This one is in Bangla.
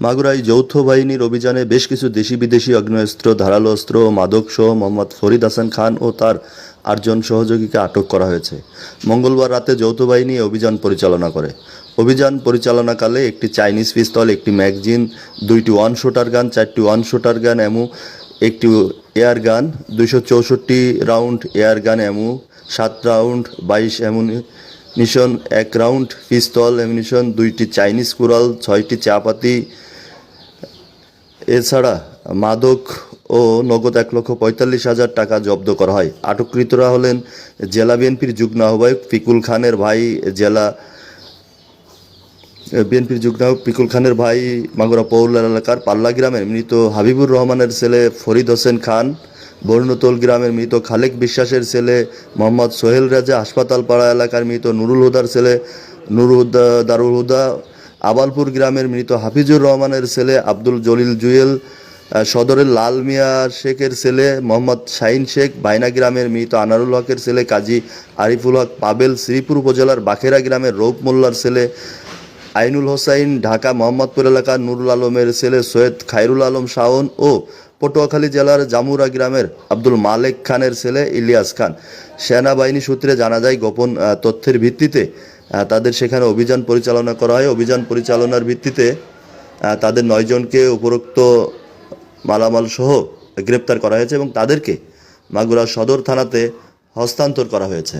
মাগুরায় যৌথ বাহিনীর অভিযানে বেশ কিছু দেশি বিদেশি আগ্নেয়াস্ত্র, ধারালো অস্ত্র ও মাদকসহ মোহাম্মদ ফরিদ হাসান খান ও তার 8 সহযোগীকে আটক করা হয়েছে। মঙ্গলবার রাতে যৌথ বাহিনী অভিযান পরিচালনা করে। অভিযান পরিচালনাকালে একটি চাইনিজ পিস্তল, একটি ম্যাগাজিন, 2টি ওয়ান শুটার গান, 4টি ওয়ান শুটার গান এমু, একটি air gun, 264 round air gun এমু, 7 round 22 ammunition, 1 round pistol ammunition, 2টি চাইনিজ কুড়াল, 6টি চাপাতি এছাড়া মাদক ও নগদ 1,45,000 টাকা জব্দ করা হয়। আটককৃতরা হলেন জেলা বিএনপির যুগ্ম আহ্বায়ক পিকুল খানের ভাই মাগুরা পৌর এলাকার পাল্লা গ্রামের মৃত হাবিবুর রহমানের ছেলে ফরিদ হোসেন খান, বর্ণতোল গ্রামের মৃত খালেক বিশ্বাসের ছেলে মোহাম্মদ সোহেল রাজা, হাসপাতাল পাড়া এলাকার মৃত নুরুল হুদার ছেলে দারুল হুদা, আবালপুর গ্রামের মৃত হাফিজুর রহমানের ছেলে আব্দুল জলিল জুয়েল, সদরের লাল মিয়া শেখের ছেলে মোহাম্মদ শাহিন শেখ, বাইনা গ্রামের মৃত আনারুল হকের ছেলে কাজী আরিফুল হক পাবেল, শ্রীপুর উপজেলার বাখেরা গ্রামের রৌফ মোল্লার ছেলে আইনুল হোসাইন, ঢাকা মোহাম্মদপুর এলাকার নুরুল আলমের ছেলে সৈয়দ খায়রুল আলম শাওন ও পটুয়াখালী জেলার জামুরা গ্রামের আব্দুল মালেক খানের ছেলে ইলিয়াস খান। সেনাবাহিনী সূত্রে জানা যায়, গোপন তথ্যের ভিত্তিতে তাদের সেখানে অভিযান পরিচালনা করা হয়। অভিযান পরিচালনার ভিত্তিতে তাদের 9 জনকে উপরোক্ত মালামাল সহ গ্রেপ্তার করা হয়েছে এবং তাদেরকে মাগুরা সদর থানাতে হস্তান্তর করা হয়েছে।